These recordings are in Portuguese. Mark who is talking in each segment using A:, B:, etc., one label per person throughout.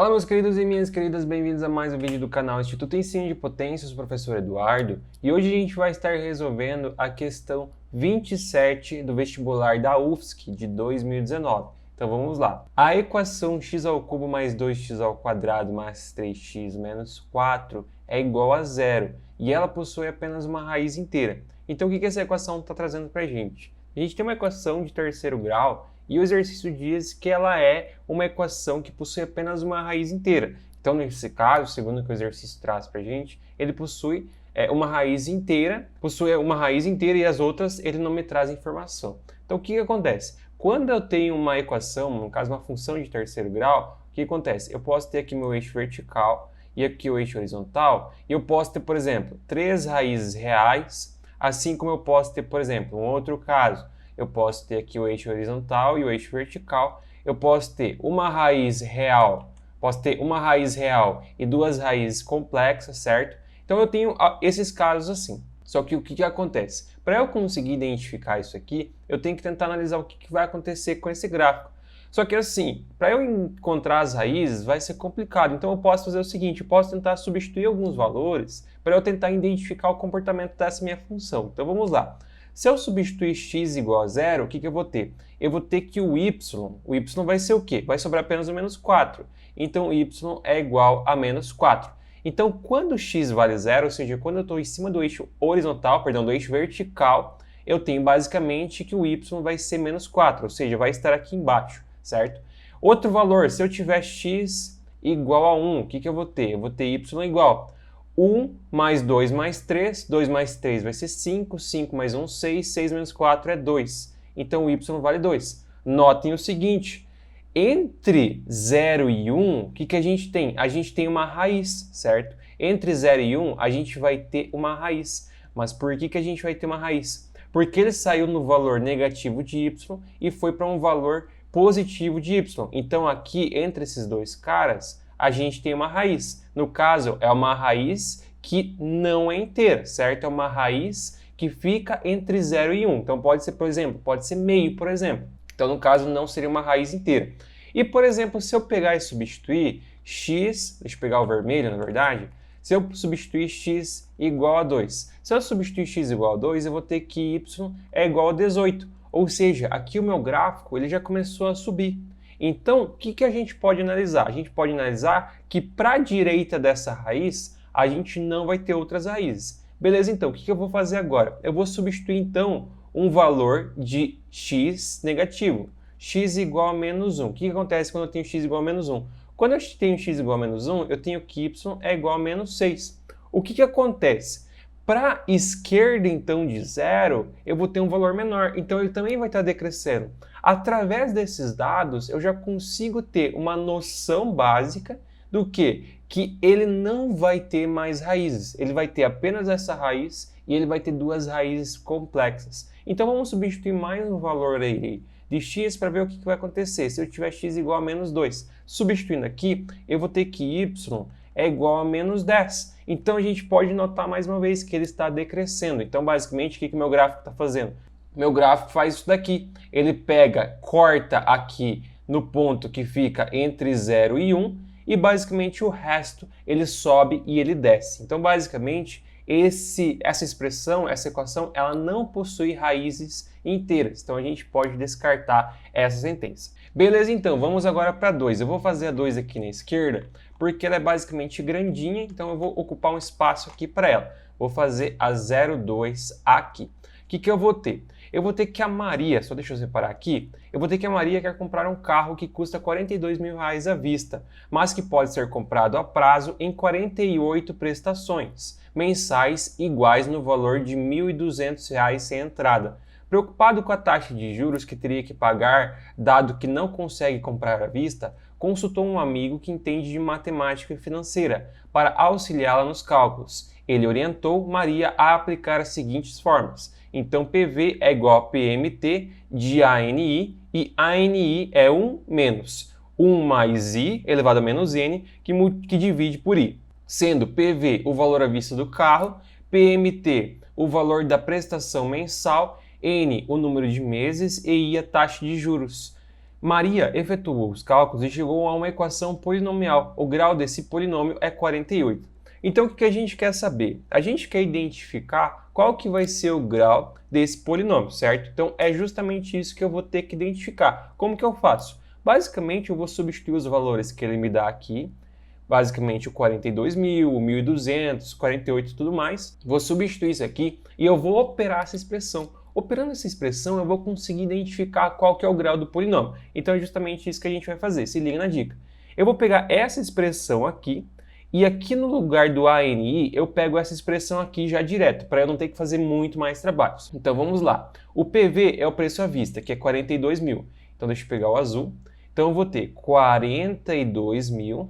A: Fala, meus queridos e minhas queridas, bem-vindos a mais um vídeo do canal Instituto Ensino de Potências, professor Eduardo. E hoje a gente vai estar resolvendo a questão 27 do vestibular da UFSC de 2019. Então vamos lá. A equação x ao cubo mais 2x ao quadrado mais 3x menos 4 é igual a zero e ela possui apenas uma raiz inteira. Então o que essa equação está trazendo para a gente? A gente tem uma equação de terceiro grau e o exercício diz que ela é uma equação que possui apenas uma raiz inteira. Então, nesse caso, segundo o que o exercício traz para a gente, ele possui uma raiz inteira, e as outras ele não me traz informação. Então, o que acontece? Quando eu tenho uma equação, no caso uma função de terceiro grau, o que acontece? Eu posso ter aqui meu eixo vertical e aqui o eixo horizontal, e eu posso ter, por exemplo, três raízes reais, assim como eu posso ter, por exemplo, um outro caso. Eu posso ter aqui o eixo horizontal e o eixo vertical. Eu posso ter uma raiz real, e duas raízes complexas, certo? Então eu tenho esses casos assim. Só que o que acontece? Para eu conseguir identificar isso aqui, eu tenho que tentar analisar o que vai acontecer com esse gráfico. Só que assim, para eu encontrar as raízes vai ser complicado. Então eu posso fazer o seguinte, eu posso tentar substituir alguns valores para eu tentar identificar o comportamento dessa minha função. Então vamos lá. Se eu substituir x igual a zero, o que eu vou ter? Eu vou ter que o y vai ser o quê? Vai sobrar apenas o menos 4. Então, y é igual a menos 4. Então, quando x vale zero, ou seja, quando eu estou em cima do eixo horizontal, do eixo vertical, eu tenho basicamente que o y vai ser menos 4, ou seja, vai estar aqui embaixo, certo? Outro valor, se eu tiver x igual a 1, o que eu vou ter? Eu vou ter y igual 1 mais 2 mais 3, 2 mais 3 vai ser 5, 5 mais 1, 6, 6 menos 4 é 2. Então, o y vale 2. Notem o seguinte, entre 0 e 1, o que a gente tem? A gente tem uma raiz, certo? Entre 0 e 1, a gente vai ter uma raiz. Mas por que a gente vai ter uma raiz? Porque ele saiu no valor negativo de y e foi para um valor positivo de y. Então, aqui, entre esses dois caras, a gente tem uma raiz. No caso, é uma raiz que não é inteira, certo? É uma raiz que fica entre 0 e 1. Então, pode ser, por exemplo, pode ser meio, por exemplo. Então, no caso, não seria uma raiz inteira. E, por exemplo, se eu pegar e substituir x, deixa eu pegar o vermelho, na verdade, se eu substituir x igual a 2. Se eu substituir x igual a 2, eu vou ter que y é igual a 18. Ou seja, aqui o meu gráfico ele já começou a subir. Então, o que a gente pode analisar? A gente pode analisar que para a direita dessa raiz, a gente não vai ter outras raízes. Beleza, então, o que eu vou fazer agora? Eu vou substituir, então, um valor de x negativo. X igual a menos 1. O que acontece quando eu tenho x igual a menos 1? Quando eu tenho x igual a menos 1, eu tenho que y é igual a menos 6. O que acontece? Para a esquerda, então, de 0, eu vou ter um valor menor. Então, ele também vai estar decrescendo. Através desses dados, eu já consigo ter uma noção básica do que ele não vai ter mais raízes. Ele vai ter apenas essa raiz e ele vai ter duas raízes complexas. Então, vamos substituir mais um valor aí de x para ver o que vai acontecer. Se eu tiver x igual a menos 2, substituindo aqui, eu vou ter que y é igual a menos 10. Então, a gente pode notar mais uma vez que ele está decrescendo. Então, basicamente, o que o meu gráfico está fazendo? Meu gráfico faz isso daqui. Ele pega, corta aqui no ponto que fica entre 0 e 1 e, basicamente, o resto ele sobe e ele desce. Então, basicamente, essa expressão, essa equação, ela não possui raízes inteiras. Então, a gente pode descartar essa sentença. Beleza, então, vamos agora para 2. Eu vou fazer a 2 aqui na esquerda, porque ela é basicamente grandinha, então eu vou ocupar um espaço aqui para ela. Vou fazer a 0,2 aqui. O que eu vou ter? Eu vou ter que a Maria, só deixa eu separar aqui, eu vou ter que a Maria quer comprar um carro que custa R$42 mil à vista, mas que pode ser comprado a prazo em 48 prestações mensais iguais no valor de R$1.200 sem entrada. Preocupado com a taxa de juros que teria que pagar, dado que não consegue comprar à vista, consultou um amigo que entende de matemática financeira para auxiliá-la nos cálculos. Ele orientou Maria a aplicar as seguintes formas. Então, PV é igual a PMT de ANI e ANI é 1 menos 1 mais I elevado a menos N que divide por I. Sendo PV o valor à vista do carro, PMT o valor da prestação mensal, N o número de meses e I a taxa de juros. Maria efetuou os cálculos e chegou a uma equação polinomial. O grau desse polinômio é 48. Então, o que a gente quer saber? A gente quer identificar qual que vai ser o grau desse polinômio, certo? Então, é justamente isso que eu vou ter que identificar. Como que eu faço? Basicamente, eu vou substituir os valores que ele me dá aqui, basicamente o 42.000, o 1.200, 48 e tudo mais. Vou substituir isso aqui e eu vou operar essa expressão. Operando essa expressão, eu vou conseguir identificar qual que é o grau do polinômio. Então, é justamente isso que a gente vai fazer. Se liga na dica. Eu vou pegar essa expressão aqui, e aqui no lugar do ANI, eu pego essa expressão aqui já direto, para eu não ter que fazer muito mais trabalhos. Então, vamos lá. O PV é o preço à vista, que é 42.000. Então, deixa eu pegar o azul. Então, eu vou ter 42.000,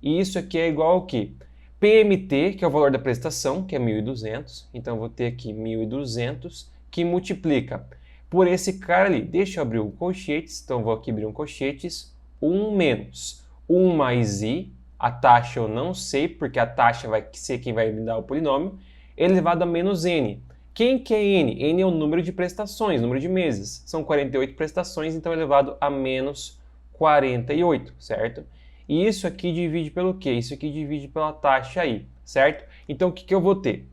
A: e isso aqui é igual ao quê? PMT, que é o valor da prestação, que é 1.200. Então, eu vou ter aqui 1.200, que multiplica por esse cara ali. Deixa eu abrir um colchetes, então, eu vou aqui abrir um colchetes. 1 menos 1 mais i, a taxa eu não sei, porque a taxa vai ser quem vai me dar o polinômio, elevado a menos n. Quem que é n? N é o número de prestações, número de meses. São 48 prestações, então elevado a menos 48, certo? E isso aqui divide pelo quê? Isso aqui divide pela taxa aí, certo? Então, o que eu vou ter?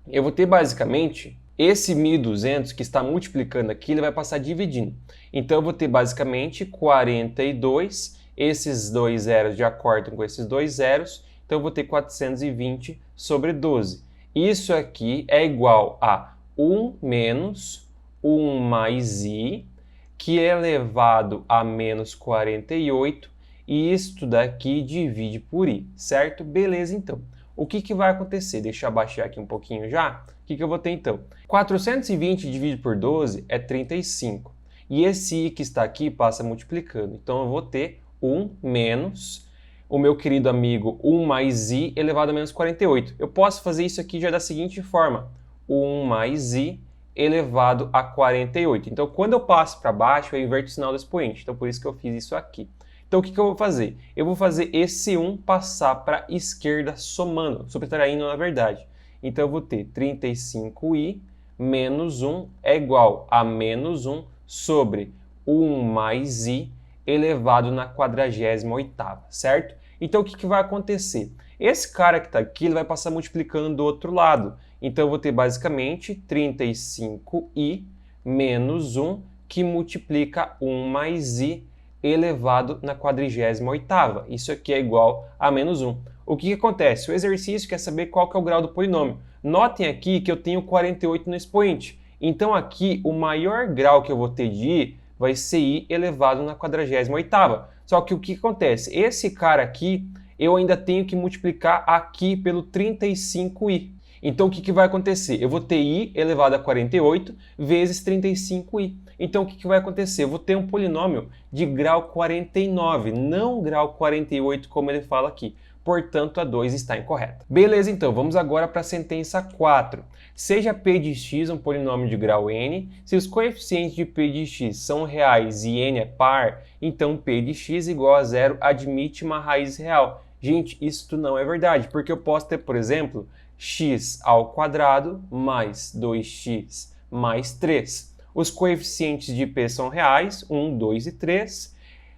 A: Eu vou ter, basicamente, esse 1.200 que está multiplicando aqui, ele vai passar dividindo. Então, eu vou ter, basicamente, 42, esses dois zeros já cortam com esses dois zeros, então eu vou ter 420 sobre 12. Isso aqui é igual a 1 menos 1 mais i, que é elevado a menos 48, e isto daqui divide por i, certo? Beleza, então. O que vai acontecer? Deixa eu abaixar aqui um pouquinho já. O que eu vou ter, então? 420 dividido por 12 é 35. E esse i que está aqui passa multiplicando. Então, eu vou ter 1 menos o meu querido amigo 1 mais i elevado a menos 48. Eu posso fazer isso aqui já da seguinte forma. 1 mais i elevado a 48. Então, quando eu passo para baixo, eu inverto o sinal do expoente. Então, por isso que eu fiz isso aqui. Então, o que eu vou fazer? Eu vou fazer esse 1 passar para a esquerda somando, subtraindo na verdade. Então, eu vou ter 35i menos 1 é igual a menos 1 sobre 1 mais i elevado na 48ª, certo? Então, o que vai acontecer? Esse cara que está aqui, ele vai passar multiplicando do outro lado. Então, eu vou ter basicamente 35i menos 1, que multiplica 1 mais i elevado na 48ª. Isso aqui é igual a menos 1. O que acontece? O exercício quer saber qual que é o grau do polinômio. Notem aqui que eu tenho 48 no expoente. Então, aqui, o maior grau que eu vou ter de i vai ser i elevado na 48ª. Só que o que acontece? Esse cara aqui, eu ainda tenho que multiplicar aqui pelo 35i. Então, o que vai acontecer? Eu vou ter i elevado a 48 vezes 35i. Então, o que vai acontecer? Eu vou ter um polinômio de grau 49, não grau 48, como ele fala aqui. Portanto, a 2 está incorreta. Beleza, então, vamos agora para a sentença 4. Seja p de x um polinômio de grau n, se os coeficientes de p de x são reais e n é par, então p de x igual a 0 admite uma raiz real. Gente, isso não é verdade, porque eu posso ter, por exemplo, x ao quadrado mais 2x mais 3. Os coeficientes de p são reais, 1, 2 e 3.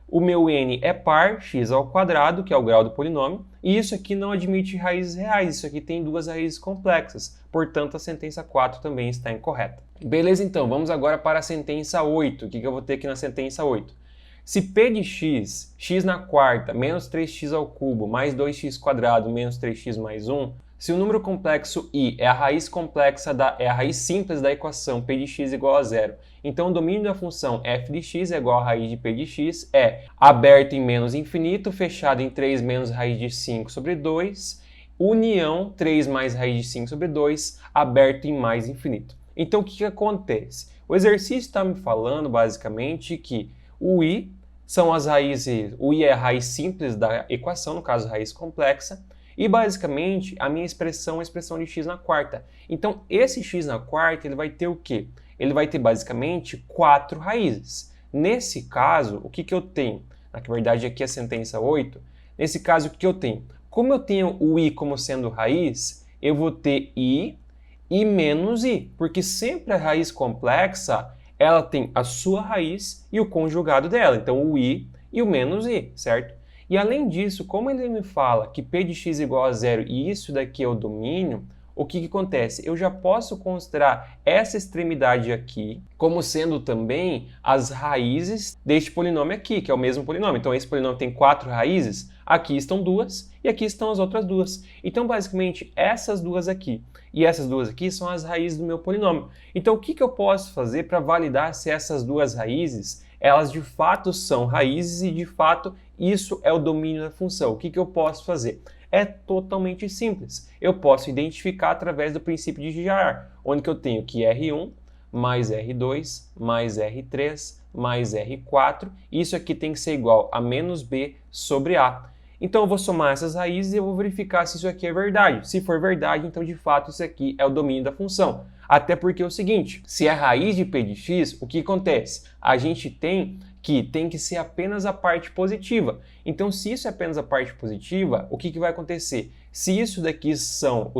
A: O meu n é par, x ao quadrado, que é o grau do polinômio, e isso aqui não admite raízes reais, isso aqui tem duas raízes complexas, portanto a sentença 4 também está incorreta. Beleza, então, vamos agora para a sentença 8. O que eu vou ter aqui na sentença 8? Se p de x, x na quarta, menos 3x ao cubo, mais 2x quadrado, menos 3x mais 1, se o número complexo i é a raiz complexa é a raiz simples da equação p de x igual a 0, então o domínio da função f de x é igual a raiz de p de x é aberto em menos infinito, fechado em 3 menos raiz de 5 sobre 2, união 3 mais raiz de 5 sobre 2, aberto em mais infinito. Então o que acontece? O exercício está me falando basicamente que o i são as raízes, o i é a raiz simples da equação, no caso raiz complexa, e basicamente a minha expressão é a expressão de x na quarta. Então esse x na quarta ele vai ter o quê? Ele vai ter basicamente 4 raízes. Nesse caso, o que eu tenho? Na verdade aqui é a sentença 8. Nesse caso, o que eu tenho? Como eu tenho o i como sendo raiz, eu vou ter i e menos i, porque sempre a raiz complexa ela tem a sua raiz e o conjugado dela, então o i e o menos i, certo? E além disso, como ele me fala que p de x igual a zero e isso daqui é o domínio, o que acontece? Eu já posso considerar essa extremidade aqui como sendo também as raízes deste polinômio aqui, que é o mesmo polinômio. Então, esse polinômio tem 4 raízes, aqui estão 2 e aqui estão as outras 2. Então, basicamente, essas duas aqui e essas duas aqui são as raízes do meu polinômio. Então, o que eu posso fazer para validar se essas duas raízes, elas de fato são raízes e de fato isso é o domínio da função? O que eu posso fazer? É totalmente simples. Eu posso identificar através do princípio de Girard, onde que eu tenho que R1 mais R2 mais R3 mais R4, isso aqui tem que ser igual a menos B sobre A. Então eu vou somar essas raízes e eu vou verificar se isso aqui é verdade. Se for verdade, então de fato isso aqui é o domínio da função. Até porque é o seguinte, se é raiz de p de x, o que acontece? A gente tem que ser apenas a parte positiva. Então, se isso é apenas a parte positiva, o que vai acontecer? Se isso daqui são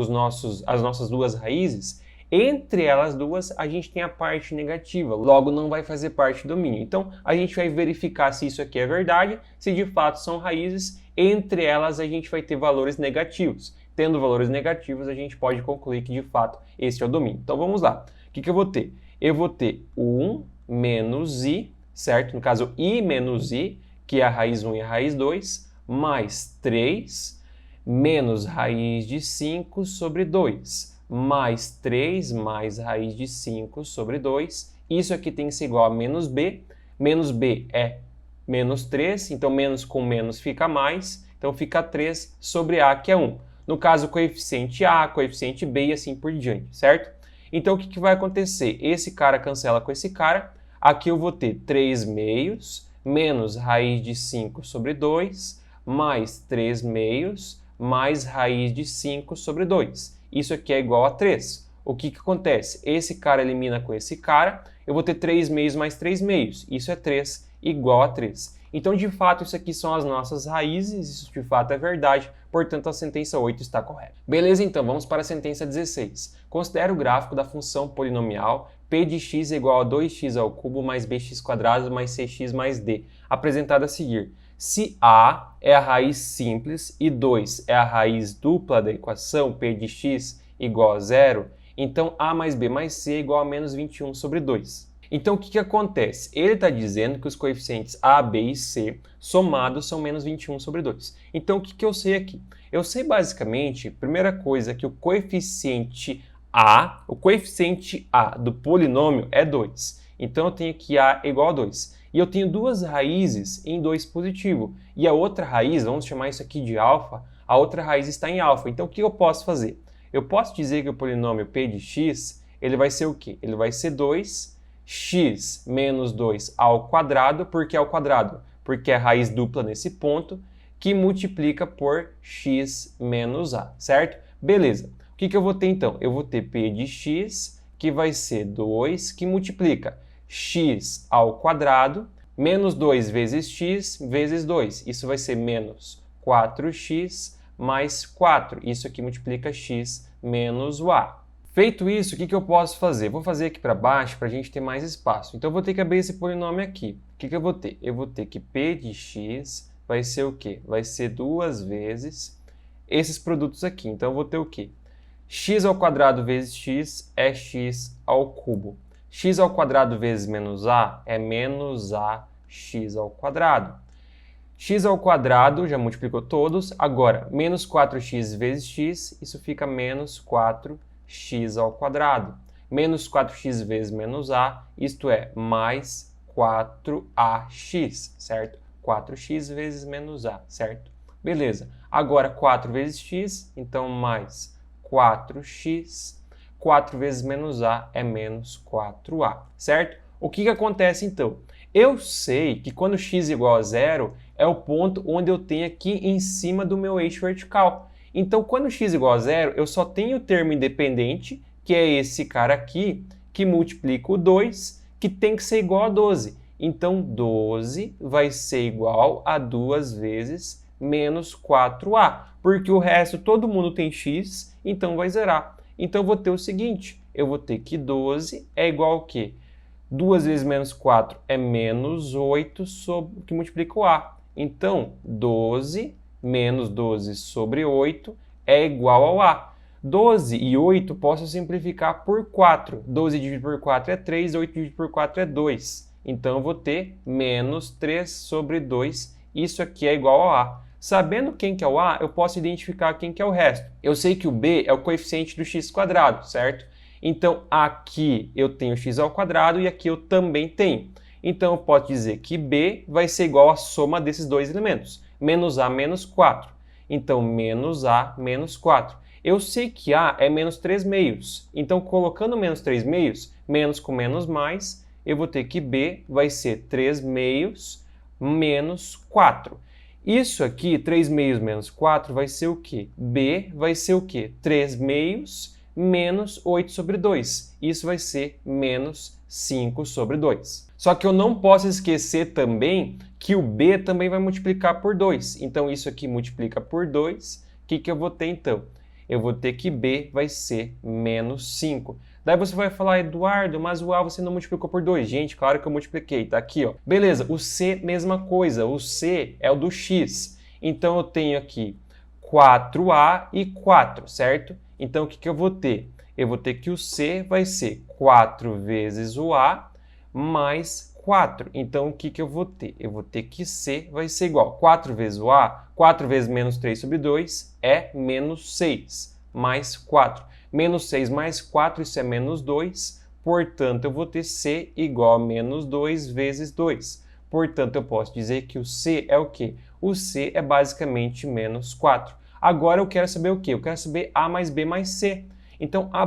A: as nossas duas raízes, entre elas duas a gente tem a parte negativa, logo não vai fazer parte do domínio. Então, a gente vai verificar se isso aqui é verdade, se de fato são raízes, entre elas a gente vai ter valores negativos. Tendo valores negativos, a gente pode concluir que de fato esse é o domínio. Então, vamos lá. O que eu vou ter? Eu vou ter 1 menos i, certo? No caso, i menos i, que é a raiz 1 e a raiz 2, mais 3, menos raiz de 5 sobre 2, mais 3 mais raiz de 5 sobre 2. Isso aqui tem que ser igual a menos b. Menos b é menos 3, então menos com menos fica mais, então fica 3 sobre a, que é 1. No caso, coeficiente a, coeficiente b e assim por diante, certo? Então, o que vai acontecer? Esse cara cancela com esse cara. Aqui eu vou ter 3 meios menos raiz de 5 sobre 2, mais 3 meios, mais raiz de 5 sobre 2. Isso aqui é igual a 3. O que acontece? Esse cara elimina com esse cara, eu vou ter 3 meios mais 3 meios. Isso é 3 igual a 3. Então, de fato, isso aqui são as nossas raízes, isso de fato é verdade, portanto a sentença 8 está correta. Beleza, então vamos para a sentença 16. Considera o gráfico da função polinomial p de x é igual a 2x ao cubo mais bx quadrado mais cx mais d, apresentada a seguir. Se a é a raiz simples e 2 é a raiz dupla da equação p de x igual a 0, então a mais b mais c é igual a menos 21 sobre 2. Então, o que acontece? Ele está dizendo que os coeficientes a, b e c somados são menos 21 sobre 2. Então, o que eu sei aqui? Eu sei basicamente, primeira coisa, que o coeficiente a do polinômio é 2. Então, eu tenho que a é igual a 2. E eu tenho duas raízes em 2 positivo. E a outra raiz, vamos chamar isso aqui de alfa, a outra raiz está em alfa. Então, o que eu posso fazer? Eu posso dizer que o polinômio p de x, ele vai ser o quê? Ele vai ser 2x menos 2 ao quadrado, por que ao quadrado? Porque é a raiz dupla nesse ponto, que multiplica por x menos a, certo? Beleza. O que eu vou ter então? Eu vou ter p de x, que vai ser 2, que multiplica x ao quadrado, menos 2 vezes x vezes 2. Isso vai ser menos 4x mais 4. Isso aqui multiplica x menos o a. Feito isso, o que eu posso fazer? Vou fazer aqui para baixo para a gente ter mais espaço. Então, eu vou ter que abrir esse polinômio aqui. O que eu vou ter? Eu vou ter que p de x vai ser o quê? Vai ser 2 vezes esses produtos aqui. Então, eu vou ter o quê? X ao quadrado vezes x é x ao cubo. X ao quadrado vezes menos a é menos ax ao quadrado. X ao quadrado, já multiplicou todos. Agora, menos 4x vezes x, isso fica menos 4x ao quadrado. Menos 4x vezes menos a, isto é, mais 4ax, certo? 4x vezes menos a, certo? Beleza. Agora, 4 vezes x, então mais 4x. 4 vezes menos a é menos 4a, certo? O que acontece então? Eu sei que quando x igual a 0 é o ponto onde eu tenho aqui em cima do meu eixo vertical. Então, quando x igual a 0, eu só tenho o termo independente, que é esse cara aqui, que multiplica o 2, que tem que ser igual a 12. Então, 12 vai ser igual a 2 vezes menos 4a, porque o resto todo mundo tem x, então vai zerar. Então, eu vou ter o seguinte, eu vou ter que 12 é igual ao quê? 2 vezes menos 4 é menos 8 sobre, que multiplica o A. Então, 12 menos 12 sobre 8 é igual ao A. 12 e 8 posso simplificar por 4. 12 dividido por 4 é 3, 8 dividido por 4 é 2. Então, eu vou ter menos 3 sobre 2. Isso aqui é igual ao A. Sabendo quem que é o A, eu posso identificar quem que é o resto. Eu sei que o B é o coeficiente do x², certo? Então, aqui eu tenho x ao quadrado e aqui eu também tenho. Então, eu posso dizer que B vai ser igual à soma desses dois elementos. Menos A menos 4. Então, menos A menos 4. Eu sei que A é menos 3 meios. Então, colocando menos 3 meios, menos com menos mais, eu vou ter que B vai ser 3 meios menos 4. Isso aqui, 3 meios menos 4, vai ser o quê? B vai ser o quê? 3 meios menos 8 sobre 2. Isso vai ser menos 5 sobre 2. Só que eu não posso esquecer também que o B também vai multiplicar por 2. Então, isso aqui multiplica por 2. O que eu vou ter, então? Eu vou ter que B vai ser menos 5. Daí você vai falar, Eduardo, mas o A você não multiplicou por 2. Gente, claro que eu multipliquei, tá aqui, ó. Beleza, o C, mesma coisa. O C é o do X. Então, eu tenho aqui 4A e 4, certo? Então, o que eu vou ter? Eu vou ter que o C vai ser 4 vezes o A mais 4. Então, o que eu vou ter? Eu vou ter que C vai ser igual a 4 vezes o A, 4 vezes menos 3 sobre 2 é menos 6, mais 4. Menos 6 mais 4, isso é menos 2. Portanto, eu vou ter C igual a menos 2 vezes 2. Portanto, eu posso dizer que o C é o quê? O C é basicamente menos 4. Agora eu quero saber o quê? Eu quero saber A mais B mais C. Então, A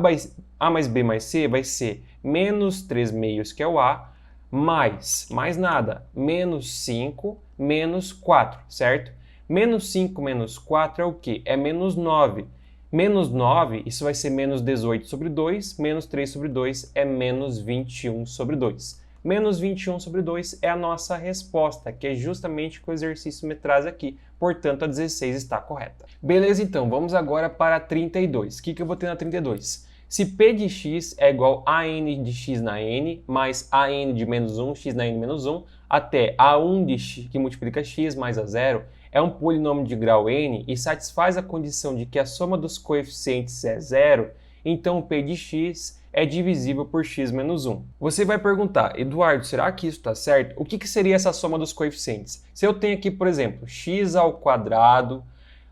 A: mais B mais C vai ser menos 3 meios, que é o A, mais nada, menos 5, menos 4, certo? Menos 5 menos 4 é o quê? É menos 9. Menos 9, isso vai ser menos 18 sobre 2, menos 3 sobre 2 é menos 21 sobre 2. Menos 21 sobre 2 é a nossa resposta, que é justamente o que o exercício me traz aqui. Portanto, a 16 está correta. Beleza, então, vamos agora para a 32. O que eu vou ter na 32? Se P de x é igual a n de x na n, mais a n de menos 1, x na n menos 1, até a1 de x, que multiplica x mais a zero, é um polinômio de grau n e satisfaz a condição de que a soma dos coeficientes é zero, então o P de x é divisível por x menos 1. Você vai perguntar, Eduardo, será que isso está certo? O que seria essa soma dos coeficientes? Se eu tenho aqui, por exemplo, x ao quadrado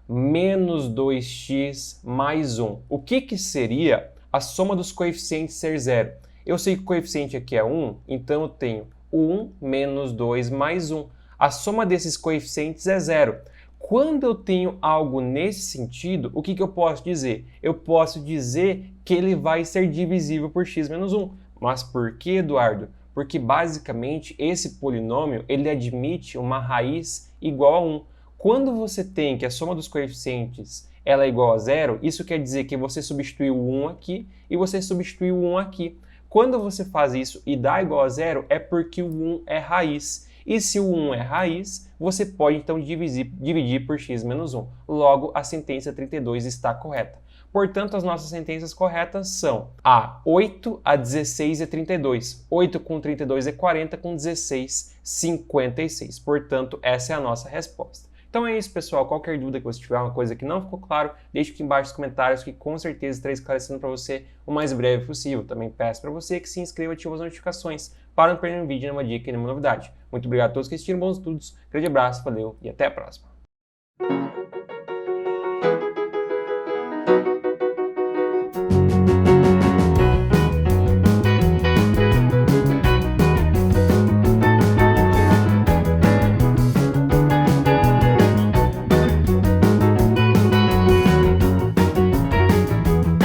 A: menos 2x mais 1, o que seria a soma dos coeficientes ser zero? Eu sei que o coeficiente aqui é 1, então eu tenho 1 menos 2 mais 1. A soma desses coeficientes é zero. Quando eu tenho algo nesse sentido, o que eu posso dizer? Eu posso dizer que ele vai ser divisível por x menos 1. Mas por que, Eduardo? Porque basicamente esse polinômio ele admite uma raiz igual a 1. Quando você tem que a soma dos coeficientes ela é igual a zero, isso quer dizer que você substituiu o 1 aqui e você substituiu o 1 aqui. Quando você faz isso e dá igual a zero, é porque o 1 é raiz. E se o 1 é raiz, você pode então dividir por x menos 1. Logo, a sentença 32 está correta. Portanto, as nossas sentenças corretas são a 8, a 16 e a 32. 8 com 32 é 40, com 16, 56. Portanto, essa é a nossa resposta. Então é isso, pessoal. Qualquer dúvida que você tiver, uma coisa que não ficou claro, deixe aqui embaixo nos comentários que com certeza estarei esclarecendo para você o mais breve possível. Também peço para você que se inscreva e ative as notificações para não perder um vídeo, nenhuma dica e nenhuma novidade. Muito obrigado a todos que assistiram, bons estudos, grande abraço, valeu e até a próxima.